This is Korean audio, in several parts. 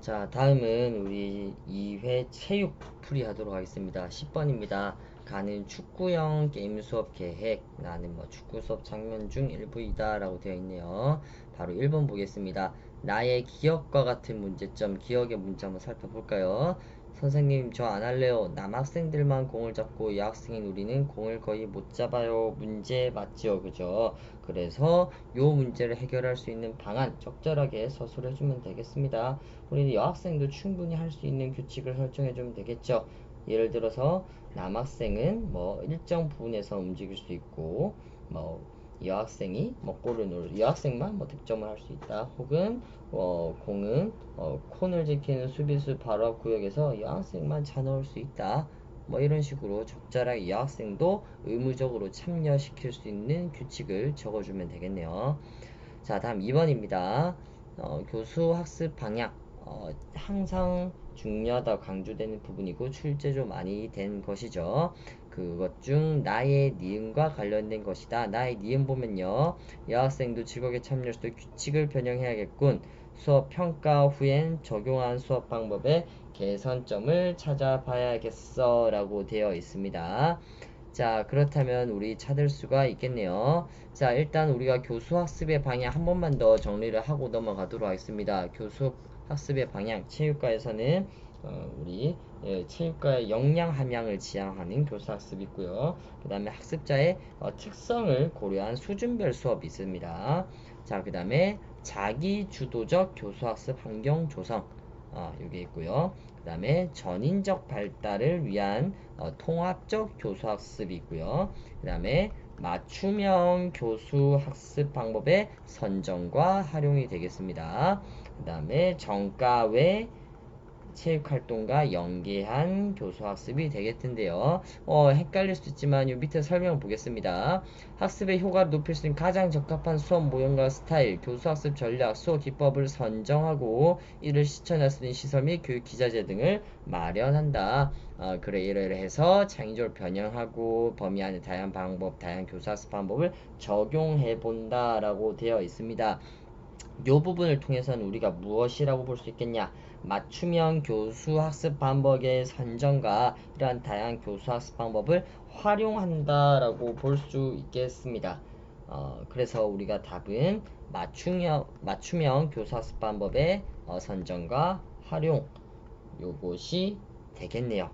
자, 다음은 우리 2회 체육 풀이 하도록 하겠습니다. 10번입니다. 가는 축구형 게임 수업 계획. 나는 축구 수업 장면 중 일부이다 라고 되어 있네요. 바로 1번 보겠습니다. 나의 기억과 같은 문제점, 기억의 문제 한번 살펴볼까요? 선생님, 저 안 할래요. 남학생들만 공을 잡고 여학생인 우리는 공을 거의 못 잡아요. 문제 맞죠? 그죠? 그래서 요 문제를 해결할 수 있는 방안 적절하게 서술해 주면 되겠습니다. 우리 여학생도 충분히 할 수 있는 규칙을 설정해 주면 되겠죠. 예를 들어서 남학생은 일정 부분에서 움직일 수 있고 여학생이 골을 누를 여학생만 득점을 할 수 있다. 혹은 공은 콘을 지키는 수비수 바로 앞 구역에서 여학생만 차 넣을 수 있다. 이런 식으로 적절하게 여학생도 의무적으로 참여시킬 수 있는 규칙을 적어주면 되겠네요. 자, 다음 2번입니다. 교수 학습 방향. 항상 중요하다 강조되는 부분이고 출제조 많이 된 것이죠. 그것 중 나의 니은과 관련된 것이다. 나의 니은 보면요. 여학생도 즐겁게 참여할 수 있도록 규칙을 변형해야겠군. 수업 평가 후엔 적용한 수업 방법의 개선점을 찾아봐야겠어 라고 되어 있습니다. 자, 그렇다면 우리 찾을 수가 있겠네요. 자, 일단 우리가 교수 학습의 방향 한 번만 더 정리를 하고 넘어가도록 하겠습니다. 교수 학습의 방향, 체육과에서는 우리 체육과의 역량 함양을 지향하는 교수 학습이 있고요. 그 다음에 학습자의 특성을 고려한 수준별 수업이 있습니다. 자, 그 다음에 자기주도적 교수 학습 환경 조성, 이게 있고요. 그 다음에 전인적 발달을 위한 통합적 교수 학습이 있고요. 그 다음에 맞춤형 교수 학습 방법의 선정과 활용이 되겠습니다. 그 다음에 정가 외 체육활동과 연계한 교수학습이 되겠던데요. 헷갈릴 수 있지만 이 밑에 설명을 보겠습니다. 학습의 효과를 높일 수 있는 가장 적합한 수업 모형과 스타일, 교수학습 전략, 수업 기법을 선정하고 이를 실천할 수 있는 시설 및 교육 기자재 등을 마련한다. 그래 이래해서 창의적으로 변형하고 범위 안에 다양한 방법, 다양한 교수학습 방법을 적용해 본다라고 되어 있습니다. 이 부분을 통해서는 우리가 무엇이라고 볼 수 있겠냐? 맞춤형 교수 학습 방법의 선정과 이러한 다양한 교수 학습 방법을 활용한다라고 볼 수 있겠습니다. 그래서 우리가 답은 맞춤형 교수 학습 방법의 선정과 활용 요것이 되겠네요.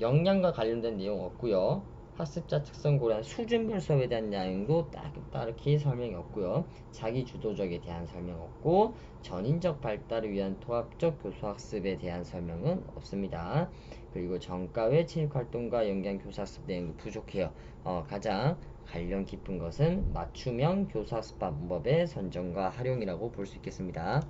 역량과 관련된 내용 없고요. 학습자 특성 고려한 수준별 수업에 대한 내용도 딱히 설명이 없고요. 자기주도적에 대한 설명 없고 전인적 발달을 위한 통합적 교수학습에 대한 설명은 없습니다. 그리고 정가외 체육활동과 연계한 교수학습 내용도 부족해요. 가장 관련 깊은 것은 맞춤형 교수학습 방법의 선정과 활용이라고 볼 수 있겠습니다.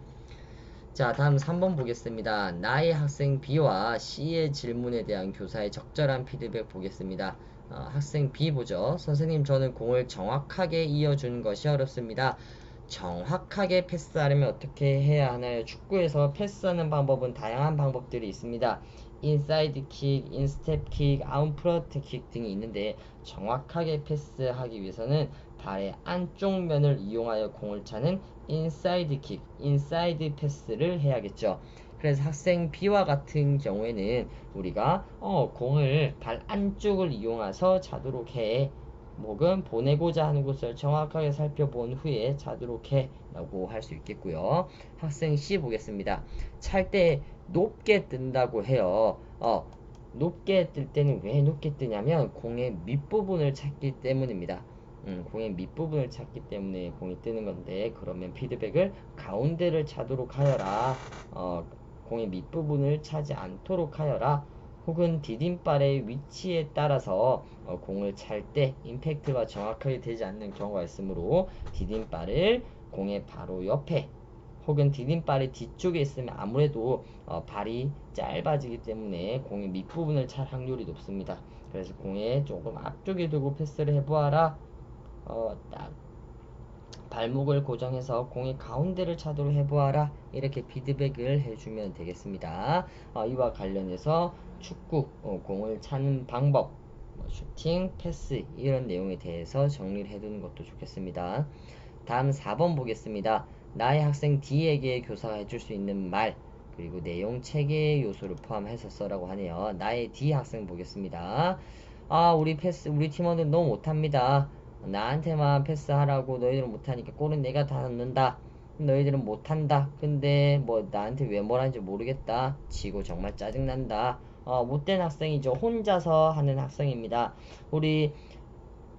자, 다음 3번 보겠습니다. 나의 학생 B와 C의 질문에 대한 교사의 적절한 피드백 보겠습니다. 학생 B 보죠. 선생님, 저는 공을 정확하게 이어주는 것이 어렵습니다. 정확하게 패스하려면 어떻게 해야 하나요? 축구에서 패스하는 방법은 다양한 방법들이 있습니다. 인사이드 킥, 인스텝 킥, 아웃프런트 킥 등이 있는데 정확하게 패스하기 위해서는 발의 안쪽 면을 이용하여 공을 차는 인사이드 킥, 인사이드 패스를 해야겠죠. 그래서 학생 B와 같은 경우에는 우리가 공을 발 안쪽을 이용해서 차도록 해. 혹은 보내고자 하는 곳을 정확하게 살펴본 후에 차도록 해 라고 할 수 있겠고요. 학생 C 보겠습니다. 찰 때 높게 뜬다고 해요. 높게 뜰 때는 왜 높게 뜨냐면 공의 밑부분을 찾기 때문입니다. 공의 밑부분을 찾기 때문에 공이 뜨는 건데, 그러면 피드백을 가운데를 차도록 하여라. 공의 밑부분을 차지 않도록 하여라. 혹은 디딤발의 위치에 따라서 공을 찰 때 임팩트가 정확하게 되지 않는 경우가 있으므로 디딤발을 공의 바로 옆에 혹은 디딤발의 뒤쪽에 있으면 아무래도 발이 짧아지기 때문에 공의 밑부분을 찰 확률이 높습니다. 그래서 공에 조금 앞쪽에 두고 패스를 해보아라. 딱 발목을 고정해서 공의 가운데를 차도록 해보아라. 이렇게 피드백을 해주면 되겠습니다. 이와 관련해서 축구 공을 차는 방법, 슈팅, 패스 이런 내용에 대해서 정리를 해두는 것도 좋겠습니다. 다음 4번 보겠습니다. 나의 학생 D에게 교사가 해줄 수 있는 말. 그리고 내용 체계 요소를 포함해서 써라고 하네요. 나의 D 학생 보겠습니다. 우리 팀원들 너무 못합니다. 나한테만 패스하라고 너희들은 못하니까 골은 내가 다 넣는다. 너희들은 못한다. 근데 뭐 나한테 왜 뭐라는지 모르겠다. 지고 정말 짜증난다. 못된 학생이죠. 혼자서 하는 학생입니다. 우리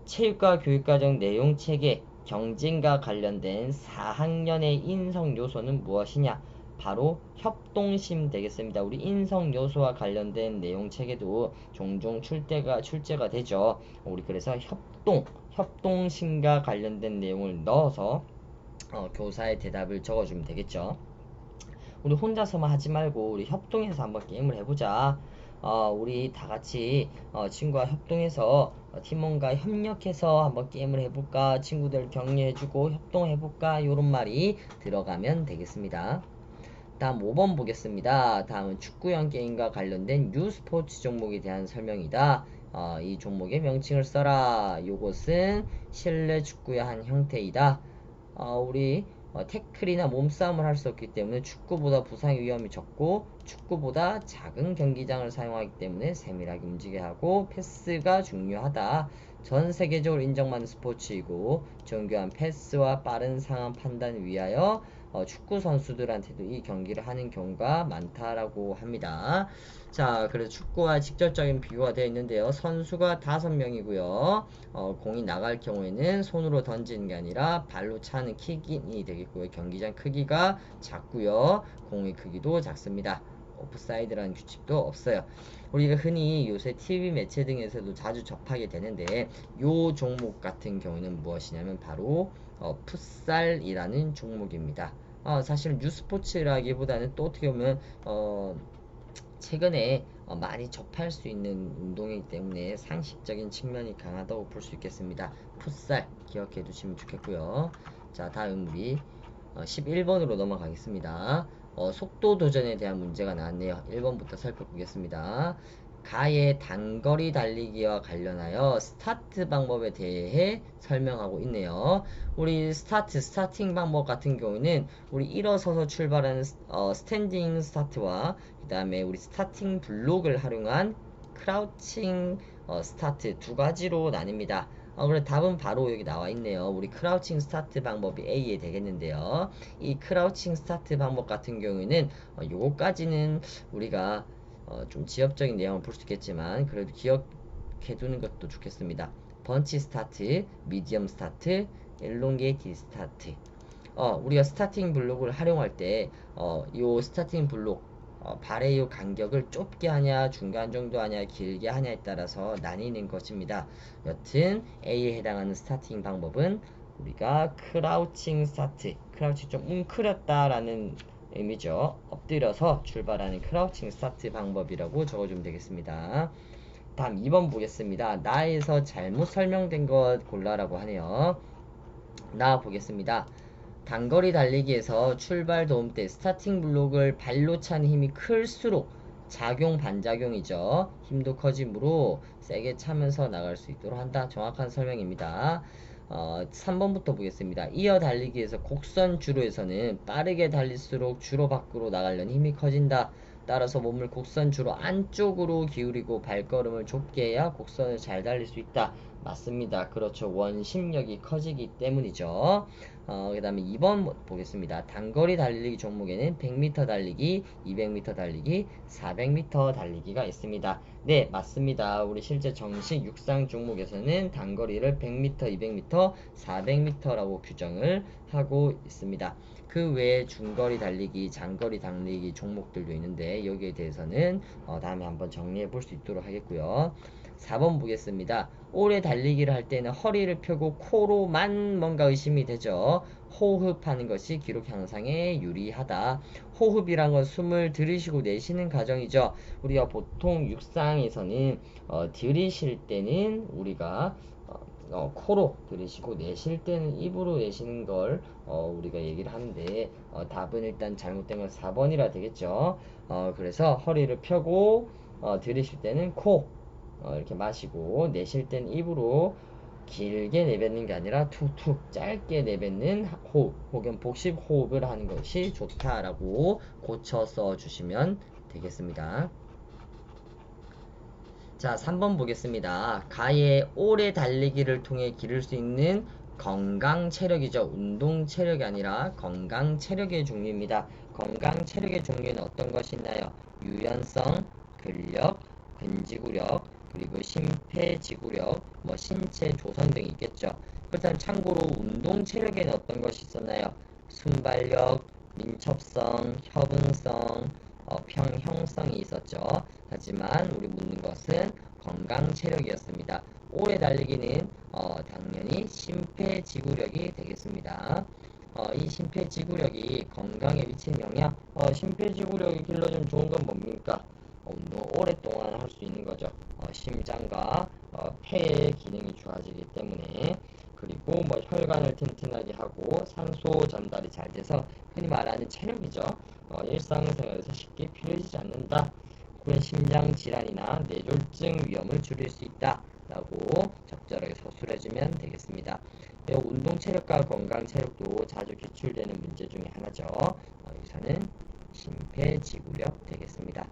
체육과 교육과정 내용 체계 경쟁과 관련된 4학년의 인성 요소는 무엇이냐? 바로 협동심 되겠습니다. 우리 인성 요소와 관련된 내용 체계도 종종 출제가 되죠. 우리 그래서 협동심과 관련된 내용을 넣어서 교사의 대답을 적어주면 되겠죠. 우리 혼자서만 하지 말고 우리 협동해서 한번 게임을 해보자. 우리 다 같이 친구와 협동해서 팀원과 협력해서 한번 게임을 해볼까? 친구들 격려해주고 협동해볼까? 요런 말이 들어가면 되겠습니다. 다음 5번 보겠습니다. 다음은 축구형 게임과 관련된 유스포츠 종목에 대한 설명이다. 이 종목의 명칭을 써라. 요것은 실내 축구의 한 형태이다. 우리 태클이나 몸싸움을 할 수 없기 때문에 축구보다 부상 위험이 적고 축구보다 작은 경기장을 사용하기 때문에 세밀하게 움직여야 하고 패스가 중요하다. 전 세계적으로 인정받는 스포츠이고 정교한 패스와 빠른 상황 판단을 위하여 축구 선수들한테도 이 경기를 하는 경우가 많다라고 합니다. 자, 그래서 축구와 직접적인 비교가 되어 있는데요. 선수가 5명이고요. 공이 나갈 경우에는 손으로 던지는 게 아니라 발로 차는 킥이 되겠고요. 경기장 크기가 작고요. 공의 크기도 작습니다. 오프사이드라는 규칙도 없어요. 우리가 흔히 요새 TV 매체 등에서도 자주 접하게 되는데 요 종목 같은 경우는 무엇이냐면 바로 풋살이라는 종목입니다. 사실 뉴스포츠라기보다는 또 어떻게 보면 최근에 많이 접할 수 있는 운동이기 때문에 상식적인 측면이 강하다고 볼 수 있겠습니다. 풋살 기억해 두시면 좋겠고요. 자, 다음 우리 11번으로 넘어가겠습니다. 속도 도전에 대한 문제가 나왔네요. 1번부터 살펴보겠습니다. 가의 단거리 달리기와 관련하여 스타트 방법에 대해 설명하고 있네요. 우리 스타팅 방법 같은 경우는 우리 일어서서 출발하는 스탠딩 스타트와 그 다음에 우리 스타팅 블록을 활용한 크라우칭 스타트 두 가지로 나뉩니다. 그래 답은 바로 여기 나와 있네요. 우리 크라우칭 스타트 방법이 A에 되겠는데요. 이 크라우칭 스타트 방법 같은 경우에는 요거까지는 우리가 좀 지엽적인 내용을 볼 수 있겠지만 그래도 기억해 두는 것도 좋겠습니다. 번치 스타트, 미디엄 스타트, 엘롱게이티 스타트. 우리가 스타팅 블록을 활용할 때 요 스타팅 블록 발의 요 간격을 좁게 하냐 중간 정도 하냐 길게 하냐에 따라서 나뉘는 것입니다. 여튼 A에 해당하는 스타팅 방법은 우리가 크라우칭 스타트, 크라우칭 좀 웅크렸다 라는 의미죠. 엎드려서 출발하는 크라우칭 스타트 방법이라고 적어주면 되겠습니다. 다음 2번 보겠습니다. 나에서 잘못 설명된 것 골라라고 하네요. 나 보겠습니다. 단거리 달리기에서 출발 도움대 스타팅 블록을 발로 차는 힘이 클수록 작용 반작용이죠. 힘도 커지므로 세게 차면서 나갈 수 있도록 한다. 정확한 설명입니다. 3번부터 보겠습니다. 이어 달리기에서 곡선 주로에서는 빠르게 달릴수록 주로 밖으로 나가려는 힘이 커진다. 따라서 몸을 곡선 주로 안쪽으로 기울이고 발걸음을 좁게 해야 곡선을 잘 달릴 수 있다. 맞습니다. 그렇죠. 원심력이 커지기 때문이죠. 그 다음에 2번 보겠습니다. 단거리 달리기 종목에는 100m 달리기, 200m 달리기, 400m 달리기가 있습니다. 네, 맞습니다. 우리 실제 정식 육상 종목에서는 단거리를 100m, 200m, 400m라고 규정을 하고 있습니다. 그 외에 중거리 달리기, 장거리 달리기 종목들도 있는데 여기에 대해서는 다음에 한번 정리해 볼 수 있도록 하겠고요. 4번 보겠습니다. 오래 달리기를 할 때는 허리를 펴고 코로만 뭔가 의심이 되죠. 호흡하는 것이 기록 향상에 유리하다. 호흡이란 건 숨을 들이쉬고 내쉬는 과정이죠. 우리가 보통 육상에서는 들이쉴 때는 우리가 코로 들이쉬고 내쉴 때는 입으로 내쉬는 걸 우리가 얘기를 하는데 답은 일단 잘못된 건 4번이라 되겠죠. 그래서 허리를 펴고 들이쉴 때는 코 이렇게 마시고 내쉴 때는 입으로 길게 내뱉는 게 아니라 툭툭 짧게 내뱉는 호흡 혹은 복식 호흡을 하는 것이 좋다라고 고쳐 써주시면 되겠습니다. 자, 3번 보겠습니다. 가의 오래 달리기를 통해 기를 수 있는 건강 체력이죠. 운동 체력이 아니라 건강 체력의 종류입니다. 건강 체력의 종류는 어떤 것이 있나요? 유연성, 근력, 근지구력, 그리고 심폐지구력, 신체 조선 등이 있겠죠. 그렇다면 참고로 운동 체력에는 어떤 것이 있었나요? 순발력, 민첩성, 협응성, 평형성이 있었죠. 하지만 우리 묻는 것은 건강 체력이었습니다. 오래 달리기는 당연히 심폐지구력이 되겠습니다. 이 심폐지구력이 건강에 미치는 영향, 심폐지구력이 길러주면 좋은 건 뭡니까? 운동 오랫동안 할 수 있는 거죠. 심장과 폐의 기능이 좋아지기 때문에, 그리고 혈관을 튼튼하게 하고 산소 전달이 잘 돼서 흔히 말하는 체력이죠. 일상생활에서 쉽게 필요해지지 않는다. 그런 심장 질환이나 뇌졸중 위험을 줄일 수 있다. 라고 적절하게 서술해주면 되겠습니다. 운동 체력과 건강 체력도 자주 기출되는 문제 중에 하나죠. 여기서는 심폐지구력 되겠습니다.